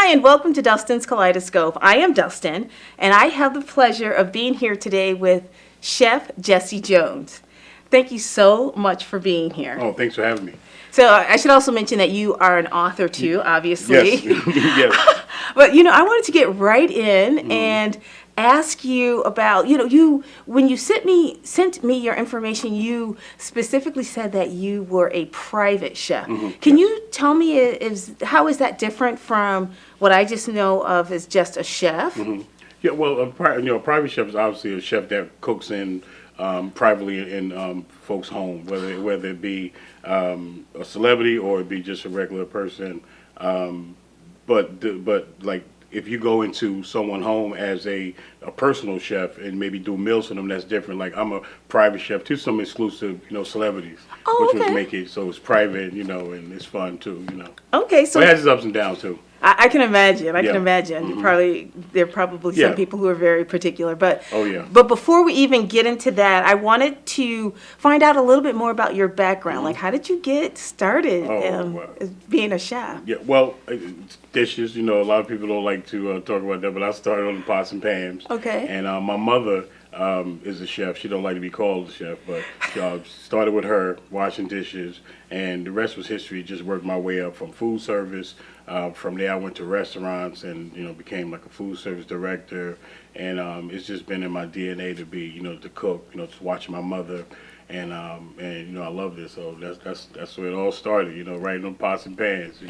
Hi, and welcome to Dustin's Kaleidoscope. I am Dustin, and I have the pleasure of being here today with Chef Jesse Jones. Thank you so much for being here. Oh, thanks for having me. So I should also mention that you are an author too, obviously. Yes. Yes. But I wanted to get right in and ask you about, you when you sent me your information, you specifically said that you were a private chef. Can Yes. you tell me how is that different from what I just know of as just a chef? Yeah. Well, a private chef is obviously a chef that cooks in privately in folks' home, whether it be a celebrity or it be just a regular person. But like if you go into someone's home as a personal chef and maybe do meals for them, that's different. Like I'm a private chef to some exclusive, celebrities, Oh, which okay. would make it so it's private, and it's fun too, Okay, so But it has its ups and downs too. I can imagine. I can Yeah. imagine. There are probably some Yeah. people who are very particular. But Oh, yeah. But before we even get into that, I wanted to find out a little bit more about your background. Like, how did you get started Wow. as being a chef? Yeah, well, dishes, a lot of people don't like to talk about that, but I started on the pots and pans. Okay. And my mother is a chef. She don't like to be called a chef, but started with her, washing dishes, and the rest was history. Just worked my way up from food service. From there, I went to restaurants and, became like a food service director. And it's just been in my DNA to be, to cook, to watch my mother. And I love this. So that's where it all started, right in the pots and pans,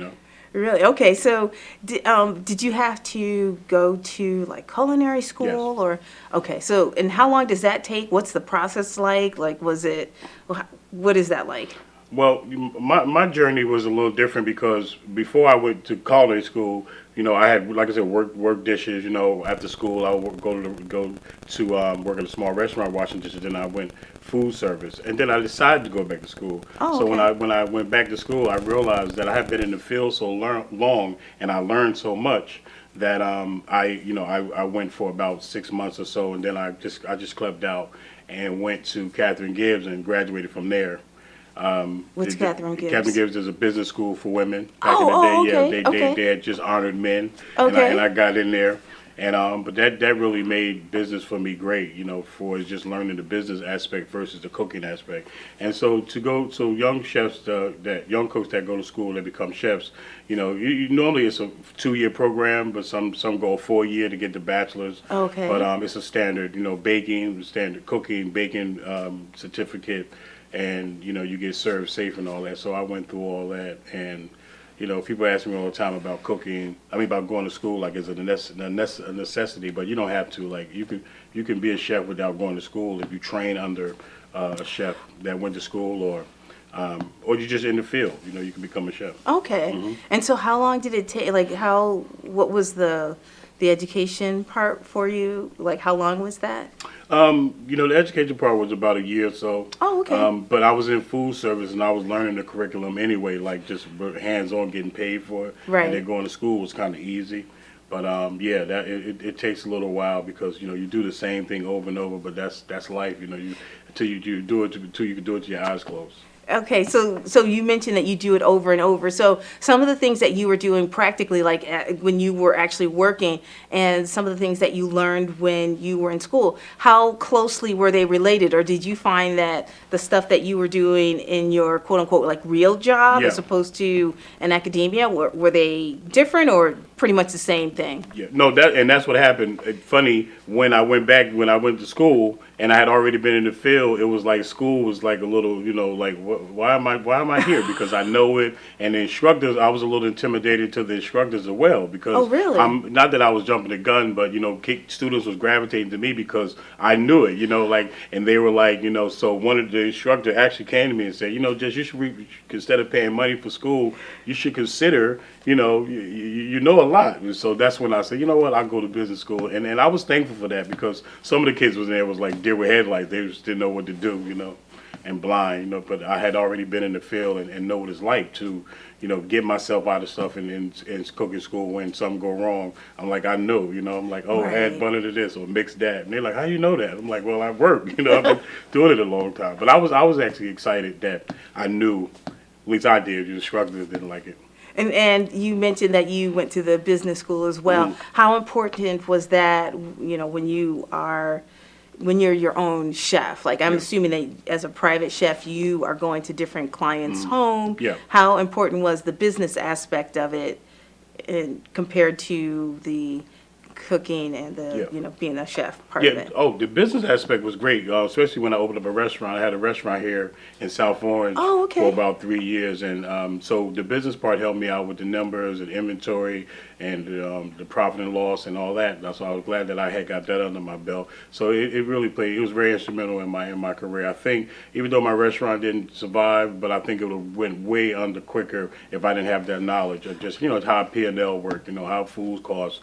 Really? Okay. So did you have to go to like culinary school Yes. or okay? So and how long does that take? What's the process like? Like, what is that like? Well, my journey was a little different because before I went to culinary school, I had, like I said, work dishes. After school, I would go to work at a small restaurant washing dishes. Then I went food service, and then I decided to go back to school. Oh, So okay. when I went back to school, I realized that I had been in the field so long, and I learned so much that I went for about 6 months or so, and then I just clept out and went to Catherine Gibbs and graduated from there. What's Catherine Gibbs? Catherine Gibbs is a business school for women. Back Oh, in the day, oh, yeah, okay, okay. they had just honored men, Okay. and I got in there, and but that really made business for me great, for just learning the business aspect versus the cooking aspect, and so young chefs that young cooks that go to school that become chefs, normally it's a 2-year program, but some go a 4-year to get the bachelor's. Okay. But it's a standard, baking, standard cooking, baking certificate. And you get served safe and all that. So I went through all that, and people ask me all the time about cooking. I mean, about going to school, like it's a necessity, but you don't have to. Like you can be a chef without going to school if you train under a chef that went to school, or you just in the field. You can become a chef. Okay. And so how long did it take? Like what was the education part for you? Like how long was that? The education part was about a year or so. Oh, okay. But I was in food service and I was learning the curriculum anyway, like just hands-on getting paid for it. Right. And then going to school was kind of easy. But yeah, that it takes a little while because you do the same thing over and over. But that's life, until you do it until you can do it to your eyes closed. Okay, so you mentioned that you do it over and over. So some of the things that you were doing practically, like when you were actually working, and some of the things that you learned when you were in school, how closely were they related, or did you find that the stuff that you were doing in your quote unquote like real job Yeah. as opposed to in academia, were they different or pretty much the same thing? Yeah, no, that's what happened. Funny, when I went to school and I had already been in the field, it was like school was like a little, like why am I here? Because I know it, and the instructors, I was a little intimidated to the instructors as well because Oh, really? I'm not that I was jumping the gun, but students was gravitating to me because I knew it, and they were like, so one of the instructor actually came to me and said, just you should instead of paying money for school, you should consider, you know a lot. So that's when I said, you know what, I'll go to business school. And I was thankful for that because some of the kids was like deer with headlights. They just didn't know what to do, and blind, but I had already been in the field and know what it's like to, get myself out of stuff in cooking school when something go wrong. I'm like, I know, I'm like, oh, Right. add butter to this or mix that. And they're like, how you know that? I'm like, well, I work, I've been doing it a long time. But I was actually excited that I knew, at least I did, the instructors didn't like it. And you mentioned that you went to the business school as well. How important was that, when you're your own chef? Like, I'm assuming that as a private chef, you are going to different clients' home. Yeah. How important was the business aspect of it compared to the cooking and being a chef part of it? Oh, the business aspect was great, especially when I opened up a restaurant. I had a restaurant here in South Orange Oh, okay. for about 3 years, and so the business part helped me out with the numbers and inventory and the profit and loss and all that. So I was glad that I had got that under my belt. So it really played. It was very instrumental in my career. I think even though my restaurant didn't survive, but I think it would have went way under quicker if I didn't have that knowledge of just how P&L worked, how foods cost,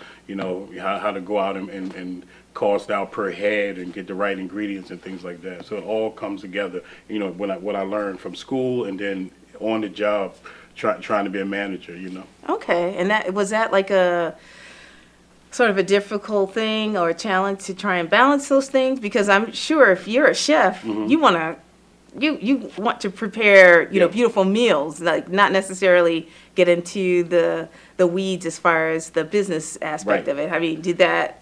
how to go out and cost out per head and get the right ingredients and things like that. So it all comes together, what I learned from school and then on the job trying to be a manager. Okay, and was that like a sort of a difficult thing or a challenge to try and balance those things? Because I'm sure if you're a chef, you want to prepare beautiful meals, like not necessarily get into the weeds as far as the business aspect of it. I mean,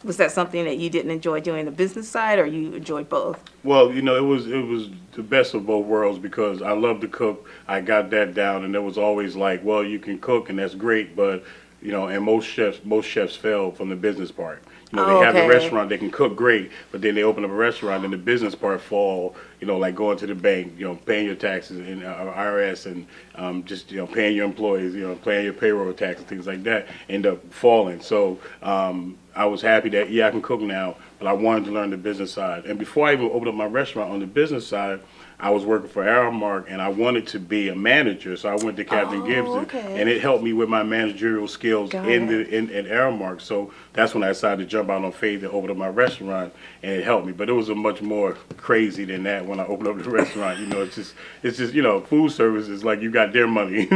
was that something that you didn't enjoy doing the business side, or you enjoyed both? Well, it was the best of both worlds because I love to cook. I got that down, and it was always like, well, you can cook and that's great, but and most chefs fail from the business part. They have a restaurant, they can cook great, but then they open up a restaurant and the business part fall, like going to the bank, paying your taxes and IRS and just, paying your employees, paying your payroll tax and things like that end up falling. So I was happy that, I can cook now, but I wanted to learn the business side. And before I even opened up my restaurant on the business side, I was working for Aramark and I wanted to be a manager, so I went to Captain Gibbs, and it helped me with my managerial skills at Aramark. So that's when I decided to jump out on faith and open up my restaurant, and it helped me. But it was a much more crazy than that when I opened up the restaurant. It's just food service is like you got their money,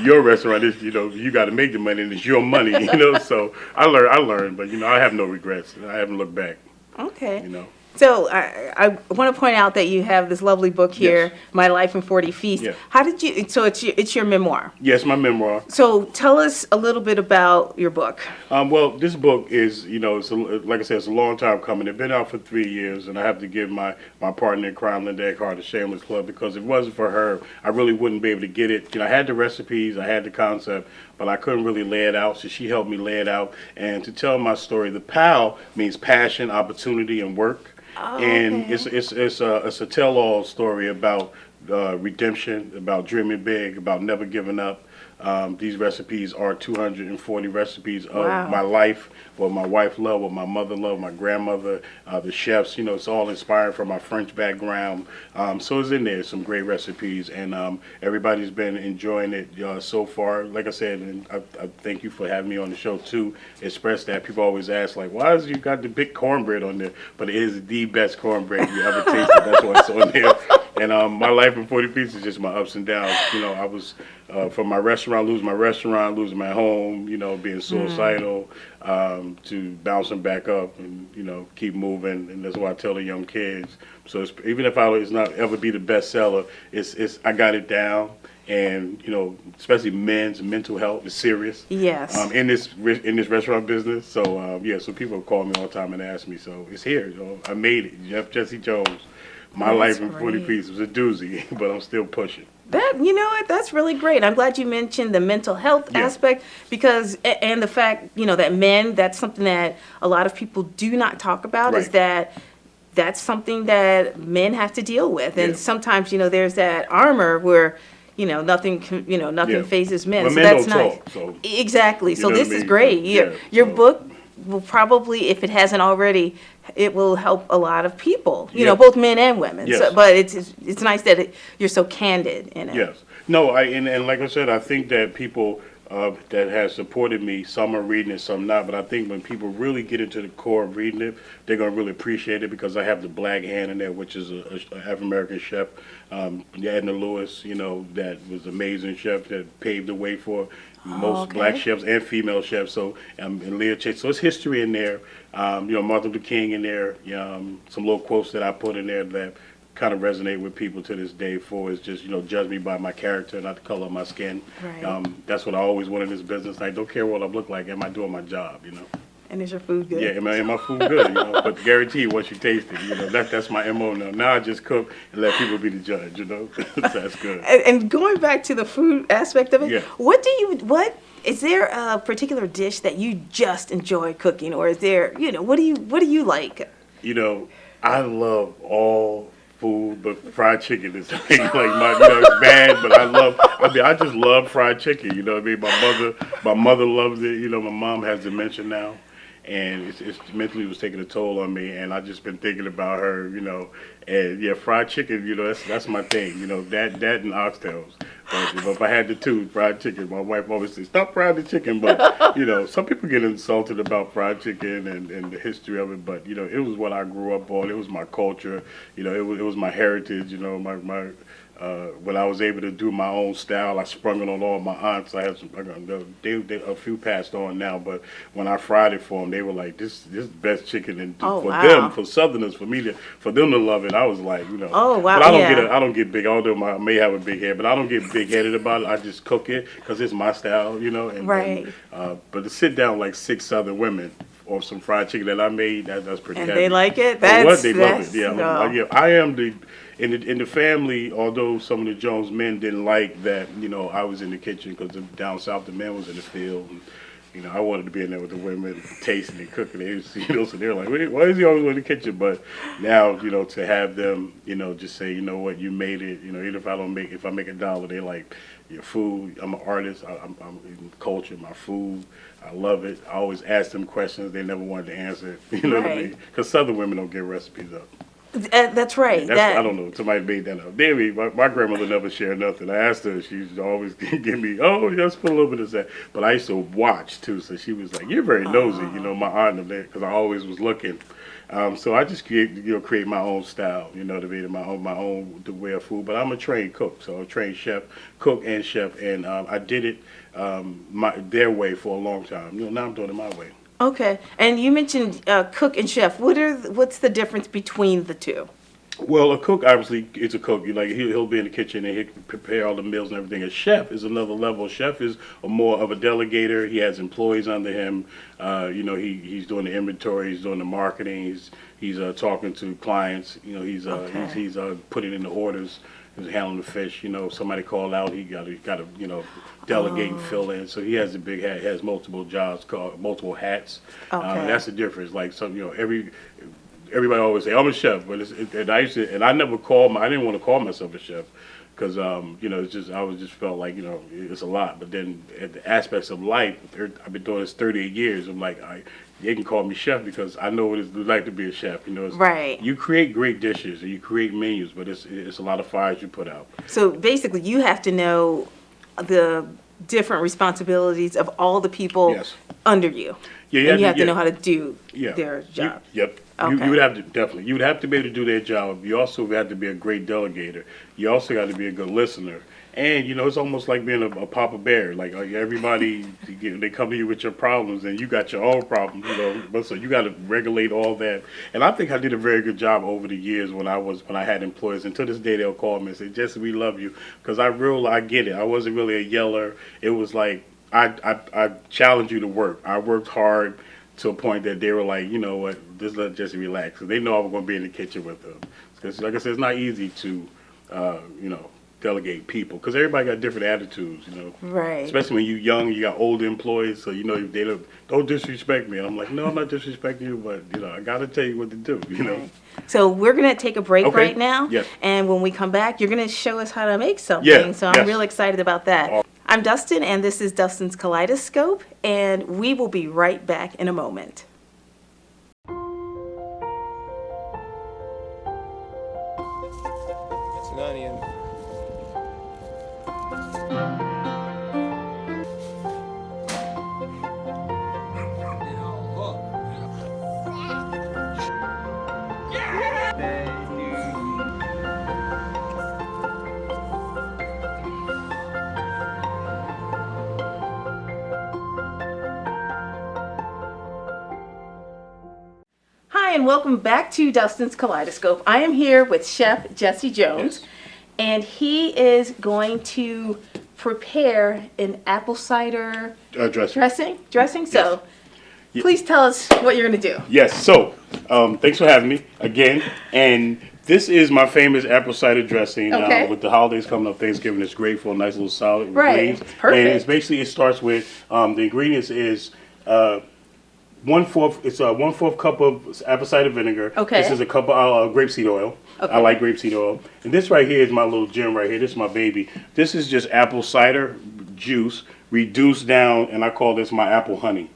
your restaurant is you got to make the money and it's your money. So I learned, but I have no regrets. I haven't looked back. Okay. So I want to point out that you have this lovely book here, My Life in 40 Feasts. Yeah. How did you? So it's your memoir. Yes, my memoir. So tell us a little bit about your book. Well, this book is, like I said, it's a long time coming. It's been out for 3 years, and I have to give my partner in crime, Linda Eckhart, a shameless plug because if it wasn't for her, I really wouldn't be able to get it. I had the recipes, I had the concept, but I couldn't really lay it out, so she helped me lay it out. And to tell my story, the PAL means passion, opportunity, and work. And it's a tell-all story about redemption, about dreaming big, about never giving up. These recipes are 240 recipes of my life, what my wife loved, what my mother loved, my grandmother, the chefs. It's all inspired from my French background. So it's in there, some great recipes, and everybody's been enjoying it so far. Like I said, and I thank you for having me on the show to express that. People always ask, like, why has you got the big cornbread on there? But it is the best cornbread you ever tasted. That's why it's on there. And my life in 40 pieces is just my ups and downs. I was from my restaurant, losing my home, being suicidal, to bouncing back up and, keep moving. And that's why I tell the young kids. So even if it's not ever be the best seller, I got it down. And, especially men's mental health is serious. Yes. In this restaurant business. So, so people call me all the time and ask me. So it's here. I made it. Jeff Jesse Jones. My life in 40 pieces was a doozy, but I'm still pushing. That's really great. I'm glad you mentioned the mental health aspect because, and the fact, that men, that's something that a lot of people do not talk about is that's something that men have to deal with. And sometimes, there's that armor where, nothing phases men. But so men that's don't nice. talk, so, exactly. So this is mean? great. Your So book will probably, if it hasn't already, it will help a lot of people, both men and women. Yes. So, but it's nice that you're so candid in it. Yes. No, and like I said, I think that people that have supported me, some are reading it, some not. But I think when people really get into the core of reading it, they're going to really appreciate it because I have the Black Hand in there, which is an African-American chef, Edna Lewis, that was an amazing chef that paved the way for most black chefs and female chefs. So, and Leah Chase. So it's history in there. Martin Luther King in there. Some little quotes that I put in there that kind of resonate with people to this day for is just, judge me by my character, not the color of my skin. Right. That's what I always want in this business. I don't care what I look like. Am I doing my job? And is your food good? Yeah, am my food good? But guarantee once you taste it, that's my MO now. Now I just cook and let people be the judge. So that's good. And going back to the food aspect of it, Yeah. what is there a particular dish that you just enjoy cooking, or is there, what do you like? I love all food, but fried chicken is like it's bad, but I just love fried chicken. You know what I mean? My mother loves it. My mom has dementia now, and it's mentally was taking a toll on me, and I just been thinking about her. And yeah, fried chicken. That's my thing. That and oxtails. But if I had the two, fried chicken, my wife always says, "Stop frying the chicken." But some people get insulted about fried chicken and the history of it. But it was what I grew up on. It was my culture. It was my heritage. My when I was able to do my own style, I sprung it on all my aunts. I had some. A few passed on now, but when I fried it for them, they were like, "This is the best chicken." And Oh, for wow. them, for Southerners, for them to love it, I was like, Oh, wow, But yeah. I don't get big. Although I may have a big head, but I don't get big headed about it. I just cook it because it's my style, Right. But to sit down like 6 Southern women on some fried chicken that I made, that's pretty And heavy. they like it? For what? That's They love it. Yeah, no. yeah. I am in the family. Although some of the Jones men didn't like that, I was in the kitchen because down south the men was in the field. And, I wanted to be in there with the women, tasting and cooking. So they're like, "Wait, why is he always in the kitchen?" But now, to have them, just say, "You know what, you made it." Even if I make $1, they like your food. I'm an artist. I'm in culture, my food. I love it. I always ask them questions they never wanted to answer. You know what I Right. mean? Because Southern women don't give recipes up. That's right. I don't know. Somebody made that up. Maybe my grandmother never shared nothing. I asked her. She used to always give me, "Oh, just put a little bit of that." But I used to watch too. So she was like, "You're very nosy," my aunt of that, because I always was looking. So I just create my own style. To be my own the way of food. But I'm a trained cook, so I'm a trained cook and chef, and I did it their way for a long time. Now I'm doing it my way. Okay. And you mentioned cook and chef. What's the difference between the two? Well, a cook obviously is a cook. He'll be in the kitchen and he can prepare all the meals and everything. A chef is another level. A chef is more of a delegator. He has employees under him. He's doing the inventory. He's doing the marketing. He's talking to clients. He's putting in the orders. He's handling the fish. Somebody called out. He got to delegate and fill in. So he has a big hat. He has multiple jobs, multiple hats. Okay. That's the difference. Like everybody always say I'm a chef, but I never I didn't want to call myself a chef because it's just I was just felt like it's a lot. But then at the aspects of life, I've been doing this 38 years. I'm like they can call me chef because I know what it's like to be a chef. Right. You create great dishes and you create menus, but it's a lot of fires you put out. So basically, you have to know the different responsibilities of all the people Yes. under you. Yeah, And you have to know how to do Yeah. their job. Yep. Okay. You would have to definitely. You would have to be able to do their job. You also have to be a great delegator. You also got to be a good listener. And it's almost like being a Papa Bear. Like everybody, they come to you with your problems, and you got your own problems. But so you got to regulate all that. And I think I did a very good job over the years when I had employees. And to this day, they'll call me and say, "Jesse, we love you," because I get it. I wasn't really a yeller. It was like I challenged you to work. I worked hard to a point that they were like, "You know what, just let Jesse relax." So they know I was going to be in the kitchen with them. Because, like I said, it's not easy to, delegate people because everybody got different attitudes, Right. Especially when you're young, you got older employees, so they don't disrespect me. And I'm like, "No, I'm not disrespecting you, but I got to tell you what to do." Right. So we're going to take a break Okay. right now. Yes. And when we come back, you're going to show us how to make something. Yeah, So I'm yes. real excited about that. Aw- I'm Dustin, and this is Dustin's Kaleidoscope, and we will be right back in a moment. It's an onion. Hi, and welcome back to Dustin's Kaleidoscope. I am here with Chef Jesse Jones, Yes. and he is going to prepare an apple cider dressing. So, please tell us what you're going to do. Yes. So, thanks for having me again. And this is my famous apple cider dressing. Okay. With the holidays coming up, Thanksgiving, it's great for a nice little salad with Right. greens. It's perfect. And it's basically, it starts with the ingredients is 1/4. It's a 1/4 cup of apple cider vinegar. Okay. This is a cup of grapeseed oil. Okay. I like grapeseed oil. And this right here is my little gem right here. This is my baby. This is just apple cider juice reduced down, and I call this my apple honey.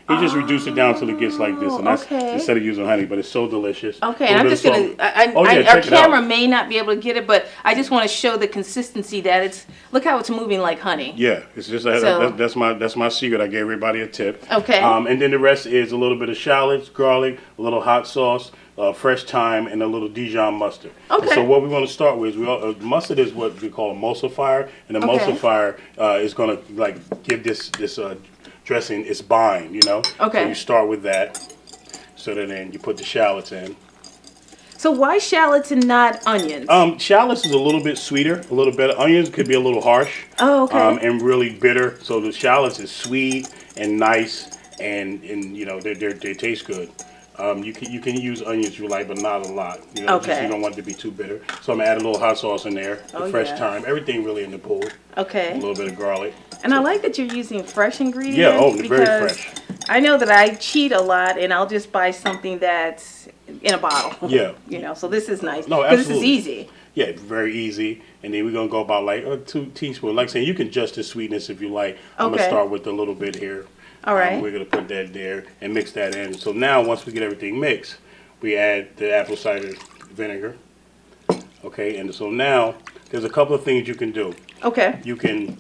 He just reduced it down till it gets like this, and that's okay. instead of using honey, but it's so delicious. Okay, A and I'm little just bit gonna. of salt. Our check it out. camera may not be able to get it, but I just want to show the consistency that it's. Look how it's moving like honey. Yeah, it's just So- that's my secret. I gave everybody a tip. Okay. And then the rest is a little bit of shallots, garlic, a little hot sauce, fresh thyme, and a little Dijon mustard. And Okay. so what we want to start with is mustard is what we call emulsifier, and the Okay. emulsifier is going to like give this dressing its bind. You know. Okay. So you start with that. So then you put the shallots in. So why shallots and not onions? Shallots is a little bit sweeter, a little better. Onions could be a little harsh. Oh, okay. And really bitter. So the shallots is sweet and nice, and you know they taste good. You can use onions if you like, but not a lot. You know, just Okay. you don't want it to be too bitter. So I'm gonna add a little hot sauce in there, the Oh, fresh yeah. thyme, everything really in the pool. A Okay. little bit of garlic. And I like that you're using fresh ingredients. Yeah, oh, very because fresh. I know that I cheat a lot, and I'll just buy something that's in a bottle. Yeah. You know, so this is nice. No, 'Cause this is absolutely. easy. Yeah, very easy. And then we're gonna go about like 2 teaspoons. Like I said, you can adjust the sweetness if you like. I'm Okay. gonna start with a little bit here. All right. We're gonna put that there and mix that in. So now once we get everything mixed, we add the apple cider vinegar. Okay, and so now there's a couple of things you can do. Okay. You can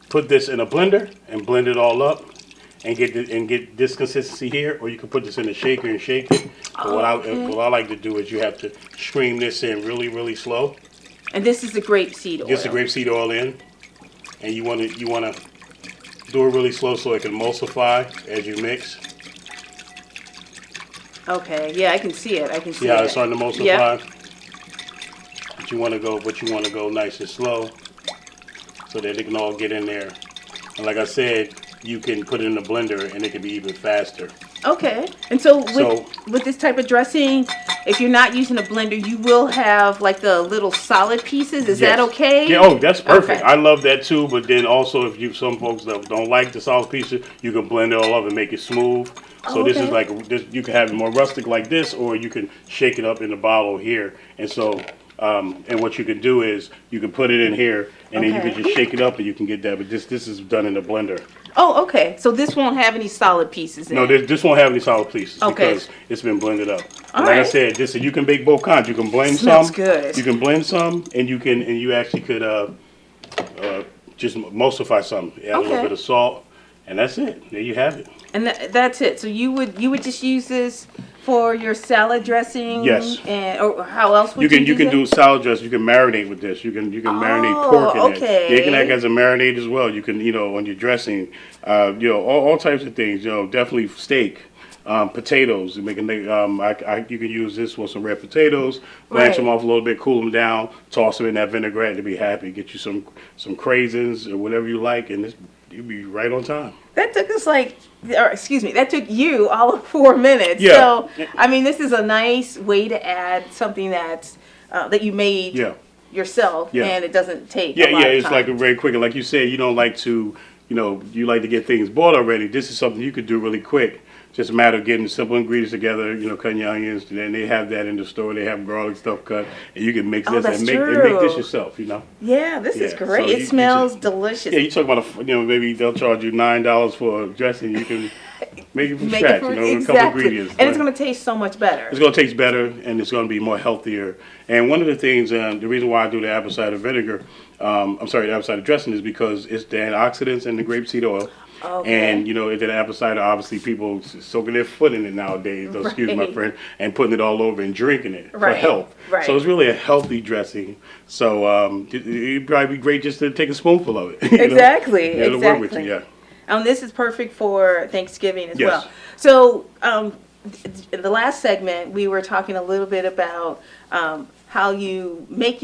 put this in a blender and blend it all up and get this consistency here, or you can put this in a shaker and shake it. But what I like to do is you have to stream this in really, really slow. And this is the grapeseed oil. Get the grapeseed oil in, and you want to do it really slow so it can emulsify as you mix. Okay. Yeah, I can see it. I can see See how it. it's starting to emulsify? Yeah. But you want to go nice and slow so that it can all get in there. And like I said, you can put it in the blender and it can be even faster. Okay. And so So- with this type of dressing, if you're not using a blender, you will have like the little solid pieces. Is that Yes. okay? Yeah, oh, that's perfect. Okay. I love that too, but then also if you some folks that don't like the solid pieces, you can blend it all up and make it smooth. So this is Okay. like this, you can have it more rustic like this, or you can shake it up in the bottle here. And so and what you can do is you can put it in here and then you Okay. can just shake it up and you can get that. But this is done in the blender. Oh, okay. So this won't have any solid pieces in No, it. this won't have any solid pieces Okay. because it's been blended up. All Like I right. said, you can bake both kinds. You can blend Smells some. good. You can blend some, and you actually could just emulsify some. Add a little Okay. bit of salt, and that's it. There you have it. And that's it. So you would just use this for your salad dressing. Yes. And or how else would You can use it? do salad dressing. You can marinate with this. You can marinate Oh, pork in okay. it. Yeah, it can act as a marinade as well. You can on your dressing, all types of things. Definitely steak. Potatoes. You can use this with some red potatoes, blanch Right. them off a little bit, cool them down, toss them in that vinaigrette to be happy. Get you some craisins or whatever you like, and you'll be right on time. That took us that took you all of 4 minutes. Yeah. So, I mean, this is a nice way to add something that you made Yeah. yourself, Yeah. and it doesn't take Yeah, a lot yeah. of It's time. like very quick. And like you said, you don't like to, you like to get things bought already. This is something you could do really quick. Just a matter of getting simple ingredients together, cutting your onions, and then they have that in the store. They have garlic stuff cut, and you can mix Oh, this that's and make true. this yourself, Yeah, this is Yeah, great. so It you smells just- delicious. Yeah, you talk about maybe they'll charge you $9 for a dressing. You can make it from Make scratch, it from, with a couple exactly. ingredients. And it's But going to taste so much better. it's going to taste better, and it's going to be more healthier. And one of the things, the reason why I do the apple cider vinegar, the apple cider dressing is because it's the antioxidants and the grapeseed oil. Okay. And the apple cider, obviously people soaking their foot in it nowadays, excuse my Right. friend, and putting it all over and drinking it for Right. health. Right. So it's really a healthy dressing. So it'd probably be great just to take a spoonful of it. Exactly. It'll work with you, exactly. yeah. This is perfect for Thanksgiving as Yes. well. So, in the last segment, we were talking a little bit about how you make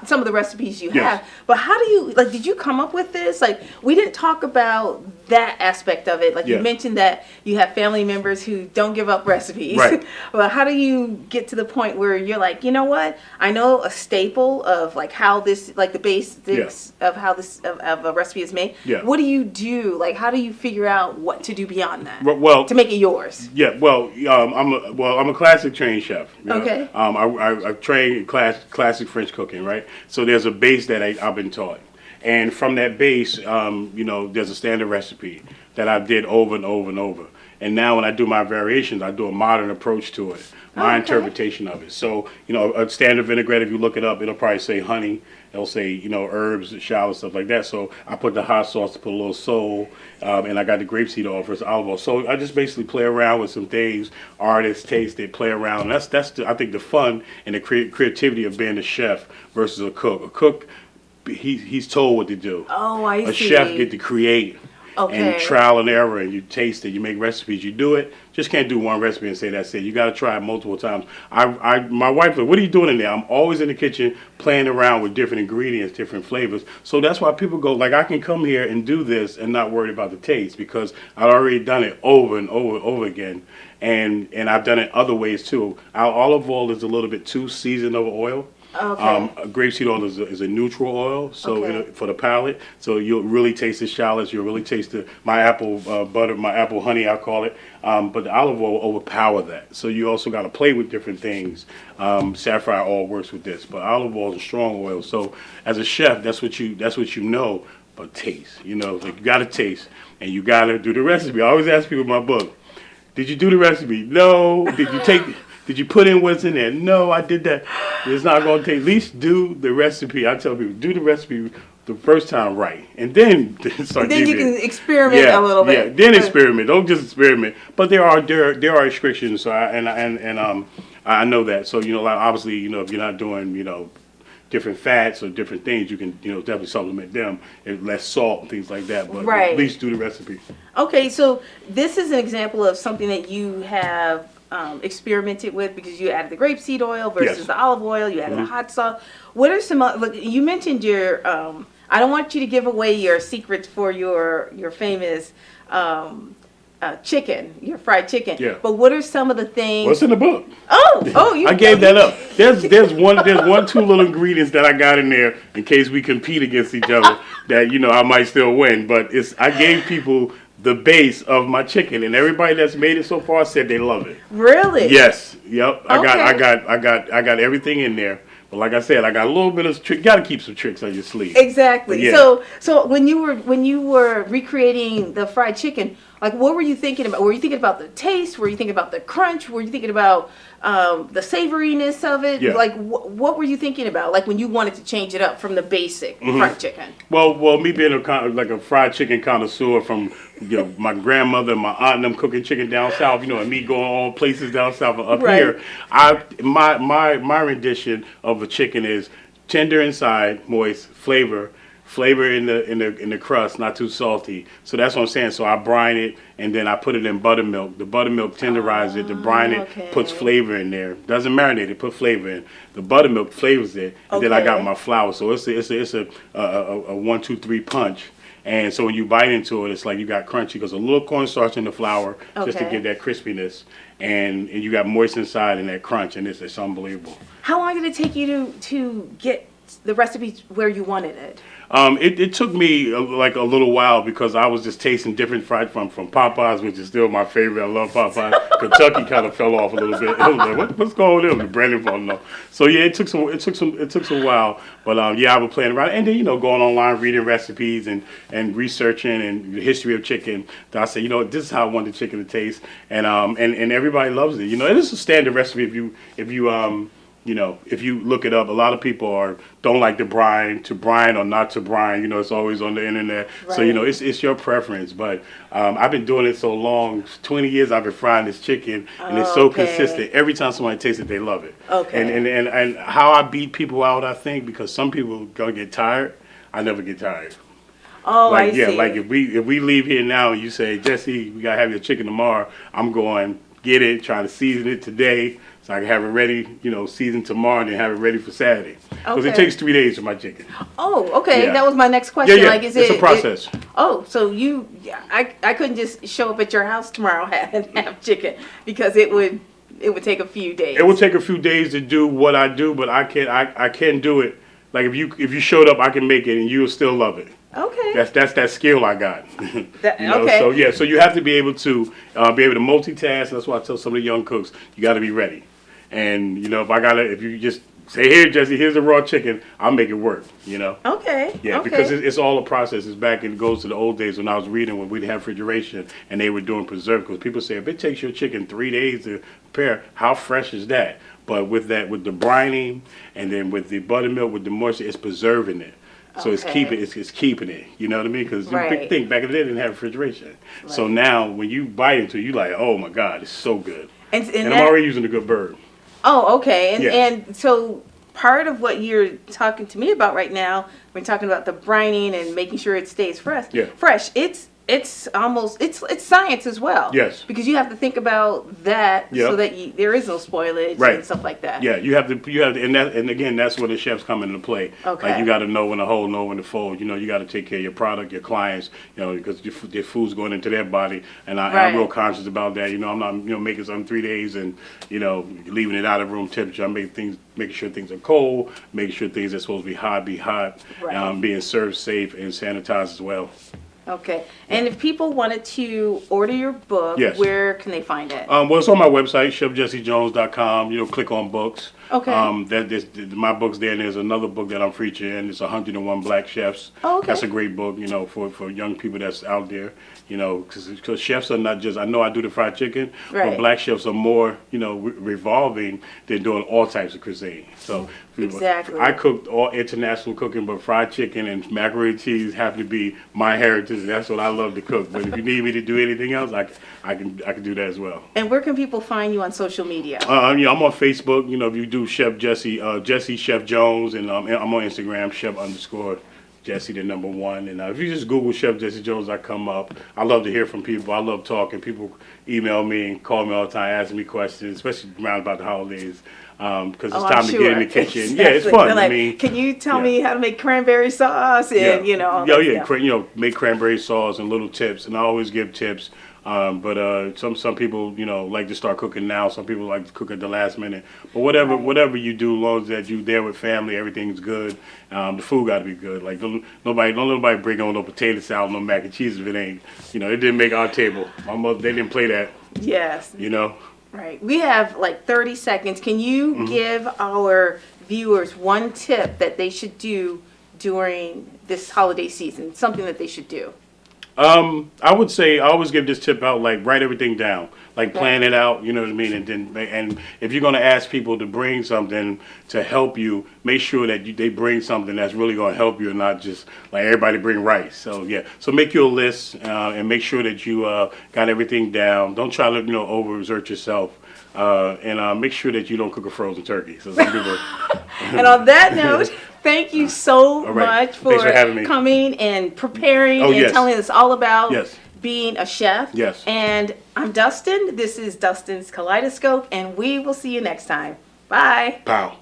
some of the recipes you Yes. have. But how do you, like, did you come up with this? Like, we didn't talk about that aspect of it. Like, you Yeah. mentioned that you have family members who don't give up recipes. Right. Well, how do you get to the point where you're like, you know what? I know a staple of like how this, like the basics of how this of a recipe is made. Yeah. What do you do? Like, how do you figure out what to do beyond that Well, to make it yours? yeah, I'm a classic trained chef. You know? Okay. I trained in classic French cooking, right? So there's a base that I've been taught, and from that base, there's a standard recipe that I did over and over and over. And now when I do my variations, I do a modern approach to it, my interpretation of it. So, a standard vinaigrette, if you look it up, it'll probably say honey. It'll say, herbs, shallots, stuff like that. So I put the hot sauce to put a little soul, and I got the grapeseed oil versus olive oil. So I just basically play around with some things, artists taste it, play around. And that's I think the fun and the creativity of being a chef versus a cook. A cook, he's told what to do. Oh, I see. A chef get to create. Okay. And trial and error, and you taste it, you make recipes, you do it. Just can't do one recipe and say that's it. You got to try it multiple times. My wife said, "What are you doing in there?" I'm always in the kitchen playing around with different ingredients, different flavors. So that's why people go, like, I can come here and do this and not worry about the taste because I've already done it over and over and over again. And I've done it other ways too. Our olive oil is a little bit too seasoned of oil. Okay. Grapeseed oil is a neutral oil, so Okay. for the palate, so you'll really taste the shallots. You'll really taste my apple butter, my apple honey, I call it. But the olive oil will overpower that. So you also got to play with different things. Sapphire oil works with this, but olive oil is a strong oil. So as a chef, that's what you know. But taste, like you got to taste, and you got to do the recipe. I always ask people in my book, did you do the recipe? No. Did you put in what's in there? No, I did that. It's not going to take. At least do the recipe. I tell people, do the recipe the first time right, and then start. Then you can experiment a little bit. Yeah, then experiment. Don't just experiment. But there are restrictions. So I know that. So like obviously if you're not doing different fats or different things, you can definitely supplement them. And less salt and things like that. But Right. at least do the recipe. Okay, so this is an example of something that you have experimented with because you added the grapeseed oil versus Yes. the olive oil. You added the hot sauce. What are some? Look, you mentioned your. I don't want you to give away your secrets for your famous chicken, your fried chicken. Yeah. But what are some of the things? What's in the book? You. I gave that up. There's one, two little ingredients that I got in there in case we compete against each other that I might still win. But I gave people the base of my chicken, and everybody that's made it so far said they love it. Really? Yes. Yep. I Okay. got everything in there. But like I said, I got a little bit of trick. Got to keep some tricks on your sleeve. Exactly. Yeah. So when you were recreating the fried chicken, like what were you thinking about? Were you thinking about the taste? Were you thinking about the crunch? Were you thinking about the savoriness of it? Yeah. Like what were you thinking about? Like when you wanted to change it up from the basic fried chicken? Well, me being a fried chicken connoisseur from my grandmother and my aunt and them cooking chicken down south, and me going all places down south and up Right. here, my rendition of a chicken is tender inside, moist, flavor in the crust, not too salty. So that's what I'm saying. So I brine it and then I put it in buttermilk. The buttermilk tenderizes it. The brine it puts flavor in there. Doesn't marinate it. Put flavor in. The buttermilk flavors it. And then I got my flour. So it's a 1, 2, 3 punch. And so when you bite into it, it's like you got crunchy because a little cornstarch in the flour just to Okay. give that crispiness, and you got moist inside and that crunch, and it's unbelievable. How long did it take you to get the recipe where you wanted it? It took me like a little while because I was just tasting different fried from Popeyes, which is still my favorite. I love Popeyes. Kentucky kind of fell off a little bit. It was like, what's going on with them? Brandon falling off. So yeah, it took some while. But I was playing around, and then going online, reading recipes and researching and the history of chicken. Then I said, this is how I want the chicken to taste, and everybody loves it. It is a standard recipe if you look it up. A lot of people don't like to brine or not to brine. It's always on the internet. Right. So it's your preference. But I've been doing it so long, 20 years. I've been frying this chicken, and it's so consistent. Every time somebody tastes it, they love it. Okay. And how I beat people out, I think, because some people gonna get tired. I never get tired. Oh, I see. Like if we leave here now and you say, Jesse, we gotta have your chicken tomorrow, I'm going get it, trying to season it today so I can have it ready, seasoned tomorrow and then have it ready for Saturday. Because it Okay. takes 3 days for my chicken. Oh, okay. Yeah. That was my next question. Yeah, yeah. Like, is It's a process. So I couldn't just show up at your house tomorrow and have chicken because it would take a few days. It will take a few days to do what I do, but I can do it. Like if you showed up, I can make it and you'll still love it. Okay. That's that skill I got. Okay. So yeah, so you have to be able to multitask. That's why I tell some of the young cooks, you got to be ready. And if you just say, here, Jesse, here's the raw chicken, I'll make it work. Okay. Yeah, okay. because it's all a process. It's back and it goes to the old days when I was reading when we didn't have refrigeration and they were doing preserve. Because people say if it takes your chicken 3 days to prepare, how fresh is that? But with the brining and then with the buttermilk, with the moisture, it's preserving it. So it's Okay. keeping it. You know what I mean? Because Right. think back in the day, they didn't have refrigeration. So now when you bite into it, you like, oh my God, it's so good. And And that, I'm already using a good bird. Oh, okay. And Yeah. and so part of what you're talking to me about right now, we're talking about the brining and making sure it stays fresh. Yeah. Fresh. It's almost it's science as well. Yes. Because you have to think about that Yep. so that there is no spoilage Right. and stuff like that. Yeah, you have to, and again, that's where the chefs come into play. Okay. Like you got to know when to hold, know when to fold. You got to take care of your product, your clients. Because their food's going into their body, and I'm Right. real conscious about that. I'm not, making something 3 days and leaving it out of room temperature. I making sure things are cold, making sure things are supposed to be hot, Right. being served safe and sanitized as well. Okay. And if people wanted to order your book, Yes. where can they find it? Well, it's on my website, chefjessejones.com. Click on books. Okay. My book's there, and there's another book that I'm featuring. It's 101 Black Chefs. Oh, okay. That's a great book, for young people that's out there. Because chefs are not just, I know I do the fried chicken, Right. but black chefs are more, revolving. They're doing all types of cuisine. So Exactly. I cooked all international cooking, but fried chicken and macaroni and cheese have to be my heritage. And that's what I love to cook. But if you need me to do anything else, I can do that as well. And where can people find you on social media? I'm on Facebook. If you do Chef Jesse, Jesse Chef Jones, and I'm on Instagram, Chef_Jesse, the number 1. And if you just Google Chef Jesse Jones, I come up. I love to hear from people. I love talking. People email me and call me all the time, asking me questions, especially around about the holidays. Because it's time to get in the kitchen. Exactly. Yeah, it's fun. They're like, I mean, can you tell yeah. me how to make cranberry sauce? And all that stuff. Make cranberry sauce and little tips, and I always give tips. But some people, like to start cooking now. Some people like to cook at the last minute. But whatever you do, as long as that you there with family, everything's good. The food got to be good. Like don't let nobody bring on no potato salad, no mac and cheese if it ain't. It didn't make our table. My mother, they didn't play that. Yes. Right. We have like 30 seconds. Can you Mm-hmm. give our viewers one tip that they should do during this holiday season? Something that they should do. I would say I always give this tip out, like write everything down, like plan it out, you know what I mean, and if you're gonna ask people to bring something to help you, make sure that they bring something that's really gonna help you, and not just like everybody bring rice. So yeah, so make you a list and make sure that you got everything down. Don't try to overexert yourself. And make sure that you don't cook a frozen turkey. So some people. And on that note, thank you so right. much for Thanks for having me. coming and preparing and yes. telling us all about Yes. being a chef. Yes. And I'm Dustin. This is Dustin's Kaleidoscope, and we will see you next time. Bye. Pow.